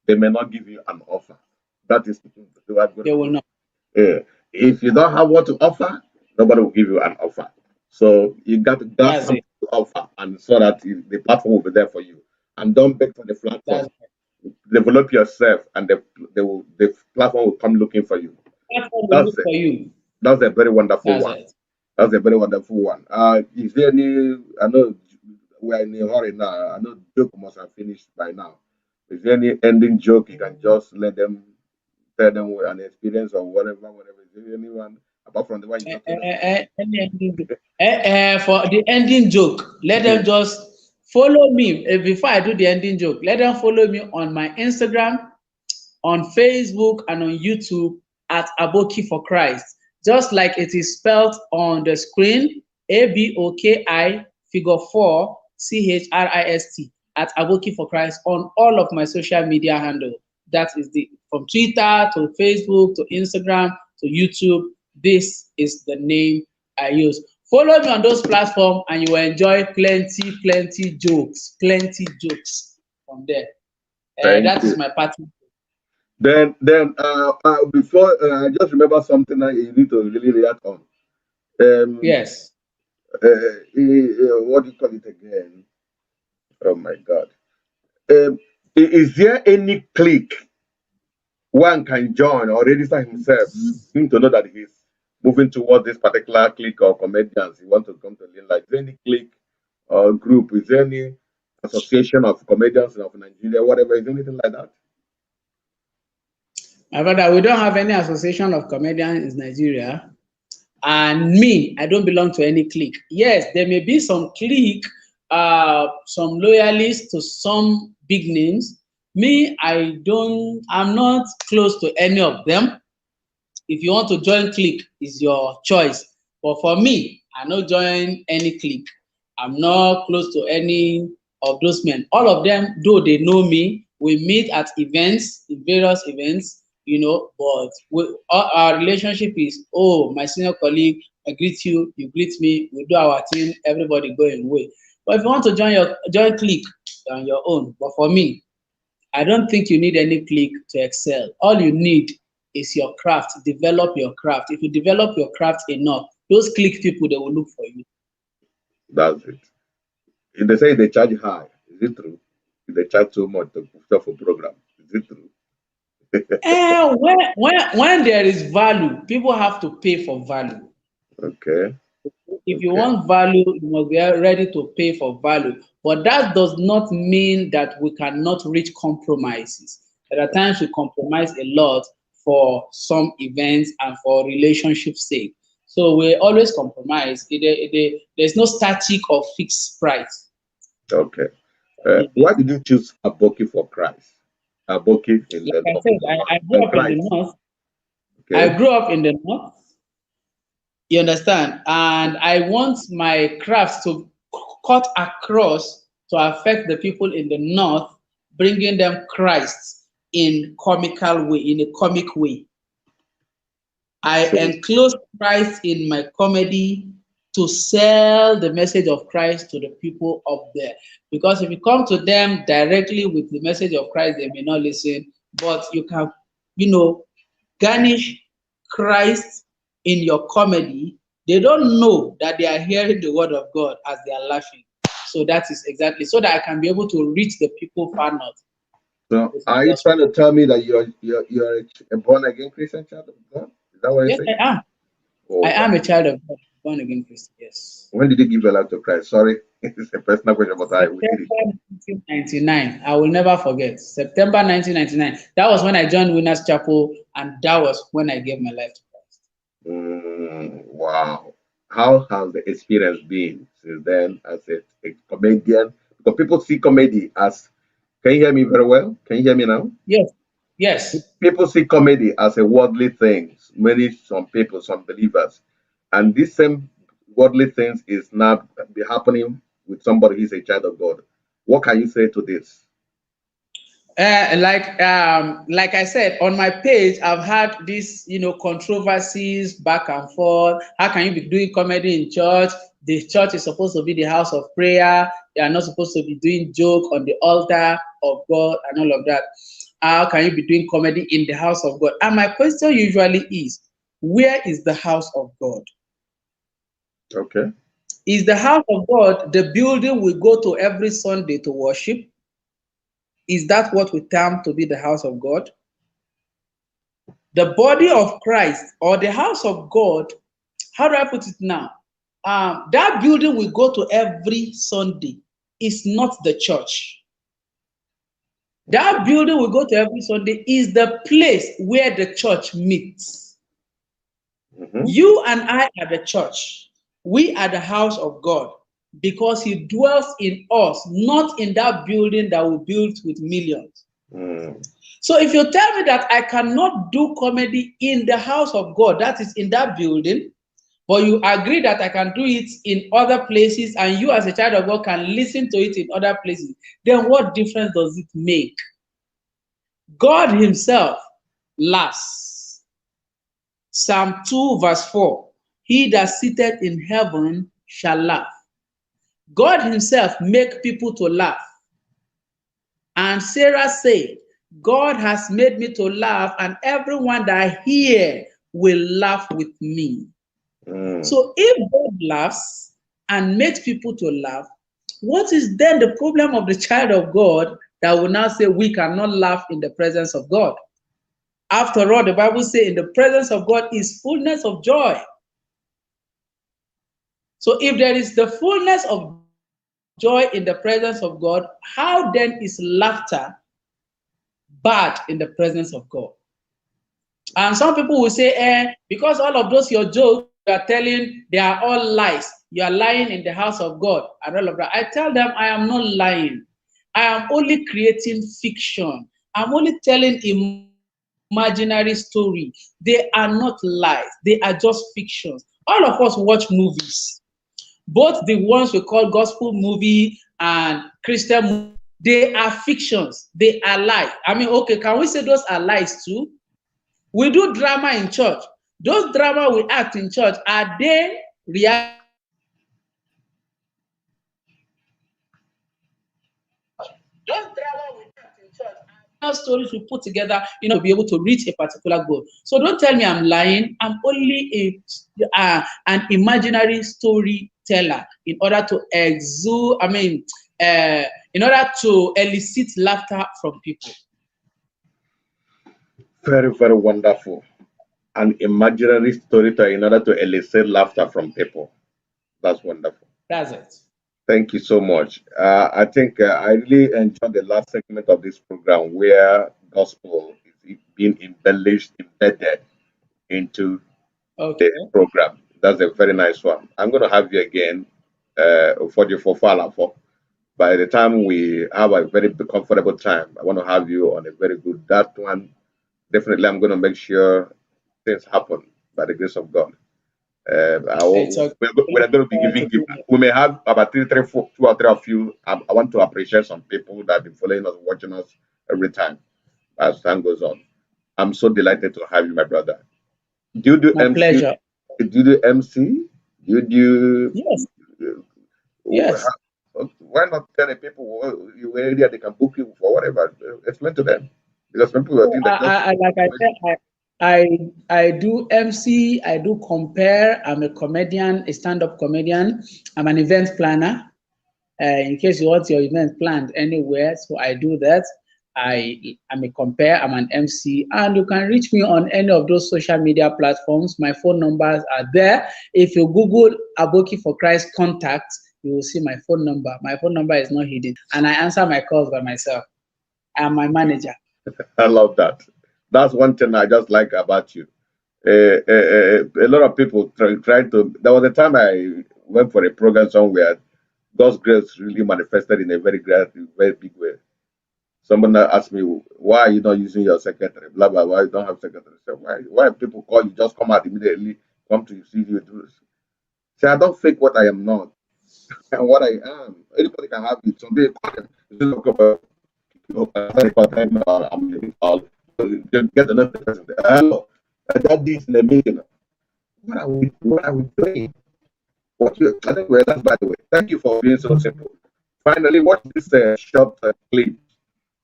they may not give you an offer. That is the way I'm going
They
to
will
put
not.
it. If you don't have what to offer, nobody will give you an offer. So you got to got
That's
something
it.
to offer, and so that the platform will be there for you. And don't beg for the
That's
platform.
it.
Develop yourself, and the platform will come looking for you.
Platform will
That's
look
it.
for you.
That's a very wonderful
That's
one.
it.
That's a very wonderful one. Is there any? I know we're in a hurry now. I know joke must have finished by now. Is there any ending joke you can just let them tell them an experience or whatever, whatever? Is there anyone apart from the one you just told us about?
Any ending, for the ending joke, let
Yeah.
them just follow me. Before I do the ending joke, let them follow me on my Instagram, on Facebook, and on YouTube at Aboki for Christ. Just like it is spelled on the screen, Aboki figure 4 Christ at Aboki for Christ on all of my social media handle. That is the from Twitter to Facebook to Instagram to YouTube. This is the name I use. Follow me on those platforms and you will enjoy plenty jokes from there.
Thank
That is
you.
my party.
Then before I just remember something that you need to really react on. Um,
Yes.
what do you call it again? Oh my God. Um, is there any clique one can join or register himself, him to know that he's moving towards this particular clique or comedians he wants to come to learn. Like, is there any clique or group? Is there any association of comedians of Nigeria, whatever? Is there anything like that?
My brother, we don't have any association of comedians in Nigeria. And me, I don't belong to any clique. Yes, there may be some clique, some loyalists to some big names. Me, I'm not close to any of them. If you want to join clique, it's your choice. But for me, I don't join any clique. I'm not close to any of those men. All of them, though they know me, we meet at events, in various events, you know, but our relationship is, oh, my senior colleague, I greet you, you greet me, we do our thing, everybody going away. But if you want to join clique, you're on your own. But for me, I don't think you need any clique to excel. All you need is your craft. Develop your craft. If you develop your craft enough, those clique people, they will look for you.
That's it. If they say they charge high, is it true? If they charge too much to stuff for program, is it true?
When there is value, people have to pay for value.
Okay.
If you want value, you must be ready to pay for value. But that does not mean that we cannot reach compromises. There are times we compromise a lot for some events and for relationship's sake. So we always compromise. There's no static or fixed price.
Okay. Why did you choose Aboki for Christ? Aboki in
like
the
I said, I grew up in the north. Okay. I grew up in the north. You understand? And I want my craft to cut across to affect the people in the north, bringing them Christ in comical way, in a comic way. I enclose Christ in my comedy to sell the message of Christ to the people up there. Because if you come to them directly with the message of Christ, they may not listen. But you can, you know, garnish Christ in your comedy. They don't know that they are hearing the word of God as they are laughing. So that is exactly so that I can be able to reach the people far north.
So are you trying to tell me that you're a born again Christian child of God? Is that what you're saying?
Yes, I am. Oh, I am a child of God, born again Christian. Yes.
When did you give your life to Christ? Sorry, it's a personal question, but
September 1999. I will never forget. September 1999. That was when I joined Winners Chapel, and that was when I gave my life to Christ.
Wow. How has the experience been since then as a comedian? Because people see comedy as, can you hear me very well? Can you hear me now?
Yes. Yes.
People see comedy as a worldly thing. Some people, some believers. And this same worldly things is now be happening with somebody who's a child of God. What can you say to this?
Like I said, on my page, I've had these, controversies back and forth. How can you be doing comedy in church? The church is supposed to be the house of prayer. They are not supposed to be doing joke on the altar of God and all of that. How can you be doing comedy in the house of God? And my question usually is, where is the house of God?
Okay.
Is the house of God the building we go to every Sunday to worship? Is that what we term to be the house of God? The body of Christ or the house of God, how do I put it now? That building we go to every Sunday is not the church. That building we go to every Sunday is the place where the church meets. You and I are the church. We are the house of God because he dwells in us, not in that building that we built with millions. So if you tell me that I cannot do comedy in the house of God, that is in that building, but you agree that I can do it in other places and you as a child of God can listen to it in other places, then what difference does it make? God himself laughs. Psalm 2 verse 4, he that sitteth in heaven shall laugh. God himself make people to laugh. And Sarah said, God has made me to laugh, and everyone that I hear will laugh with me. So if God laughs and makes people to laugh, what is then the problem of the child of God that will now say we cannot laugh in the presence of God? After all, the Bible says in the presence of God is fullness of joy. So if there is the fullness of joy in the presence of God, how then is laughter bad in the presence of God? And some people will say, because all of those your jokes you are telling, they are all lies. You are lying in the house of God and all of that. I tell them I am not lying. I am only creating fiction. I'm only telling imaginary story. They are not lies. They are just fictions. All of us watch movies. Both the ones we call gospel movie and Christian movie, they are fictions. They are lies. I mean, okay, can we say those are lies too? We do drama in church. Those drama we act in church, are they reality? Those drama we act in church are stories we put together, to be able to reach a particular goal. So don't tell me I'm lying. I'm only an imaginary storyteller in order to exude, in order to elicit laughter from people.
Very, very wonderful. An imaginary storyteller in order to elicit laughter from people. That's wonderful.
That's it.
Thank you so much. I think I really enjoyed the last segment of this program where gospel is being embellished, embedded into the program. That's a very nice one. I'm going to have you again for the for. By the time we have a very comfortable time, I want to have you on a very good. That one, definitely, I'm going to make sure things happen by the grace of God. We're going to be giving gift. We may have about two or three of you. I want to appreciate some people that have been following us, watching us every time as time goes on. I'm so delighted to have you, my brother. Do you do
my
MC?
Pleasure.
Do you do MC? Do you do?
Yes. Yes.
Why not tell the people you area they can book you for whatever? Explain to them, because some people think that
like I said, I do MC, I do compare. I'm a comedian, a stand-up comedian. I'm an event planner. In case you want your event planned anywhere, so I do that. I'm a compare, I'm an MC, and you can reach me on any of those social media platforms. My phone numbers are there. If you Google Aboki for Christ contacts, you will see my phone number. My phone number is not hidden, and I answer my calls by myself. I'm my manager.
I love that. That's one thing I just like about you. A lot of people try to. There was a time I went for a program somewhere. God's grace really manifested in a very big way. Someone asked me, "Why are you not using your secretary? Blah blah. Why you don't have secretary?" So why people call you just come out immediately, come to see you do this? Say I don't fake what I am not, and what I am. Anybody can have it. Someday call them. Look about. Get another person. Hello, that is in the meeting. What are we doing? Anyway, that's by the way. Thank you for being so simple. Finally, watch this short clip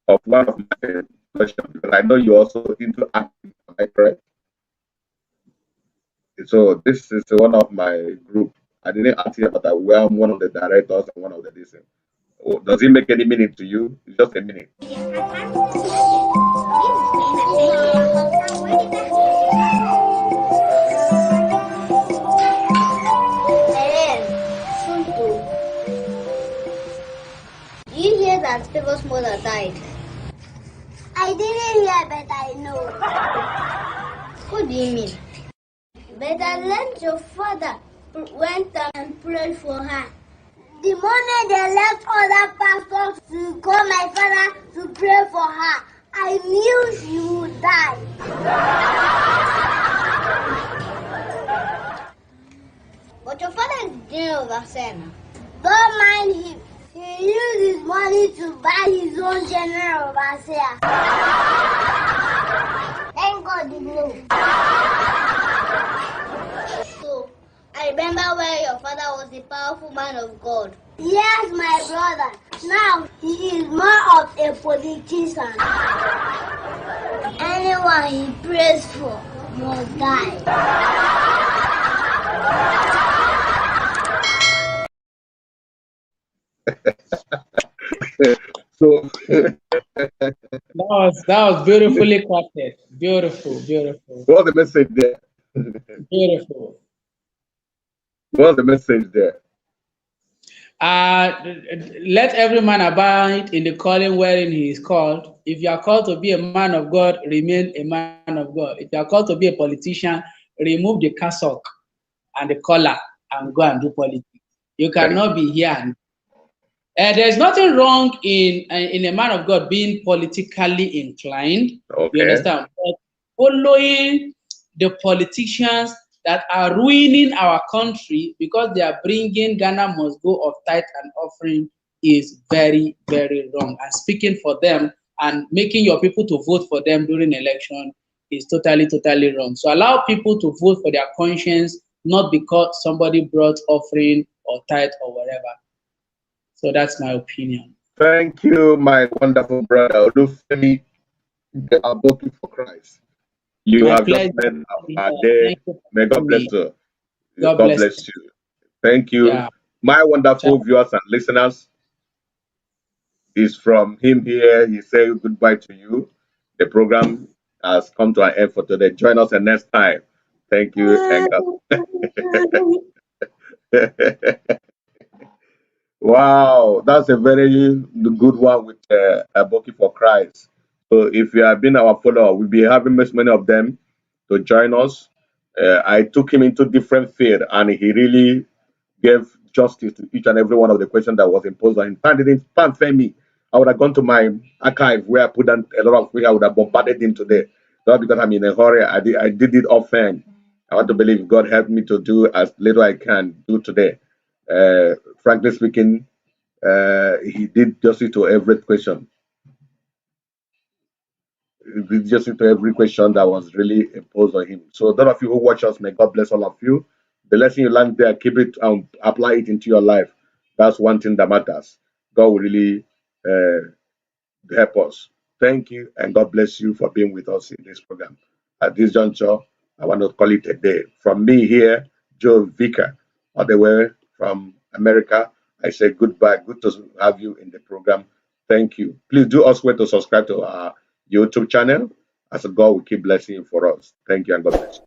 of one of my questions, because I know you're also into acting, am I correct? So this is one of my group. I didn't ask you, but I'm one of the directors and one of the DC. Oh, does it make any meaning to you? It's just a minute.
Do you hear that Favor's mother died? I didn't hear, but I know. What do you mean? But I learned your father went and prayed for her. The moment they left other pastors to call my father to pray for her, I knew she would die. But your father is general overseer now. Don't mind him. He used his money to buy his own general overseer. Thank God you know. So, I remember when your father was a powerful man of God. Yes, my brother. Now, he is more of a politician. Anyone he prays for must die.
So
that was beautifully crafted. Beautiful, beautiful,
What's the message there?
beautiful.
What's the message there?
Let every man abide in the calling wherein he is called. If you are called to be a man of God, remain a man of God. If you are called to be a politician, remove the cassock and the collar and go and do politics. You cannot be here. There's nothing wrong in a man of God being politically inclined. You
Okay.
understand? But following the politicians that are ruining our country because they are bringing Ghana must go of tithe and offering is very, very wrong. And speaking for them and making your people to vote for them during election is totally, totally wrong. So allow people to vote for their conscience, not because somebody brought offering or tithe or whatever. So that's my opinion.
Thank you, my wonderful brother Olufemi, the Aboki for Christ. You
My
have just
pleasure.
made our day.
Thank you for
May God
having
bless
me.
you.
God
God
bless
bless you. Thank
you.
you.
Yeah.
My wonderful
Ciao.
viewers and listeners, is from him here. He said goodbye to you. The program has come to an end for today. Join us the next time. Thank you and God. Wow, that's a very good one with Aboki for Christ. So if you have been our follower, we'll be having many of them to join us. I took him into different field, and he really gave justice to each and every one of the questions that was imposed on him. Time didn't fail me. I would have gone to my archive where I put down a lot of things. I would have bombarded him today. Not because I'm in a hurry. I did it often. I want to believe God helped me to do as little I can do today. Frankly speaking, he did justice to every question. He did justice to every question that was really imposed on him. So, those of you who watch us, may God bless all of you. The lesson you learned there, keep it and apply it into your life. That's one thing that matters. God will really help us. Thank you, and God bless you for being with us in this program. At this juncture, I want to call it a day. From me here, Joe Vicar, all the way from America, I say goodbye. Good to have you in the program. Thank you. Please do us way to subscribe to our YouTube channel as God will keep blessing you for us. Thank you, and God bless you.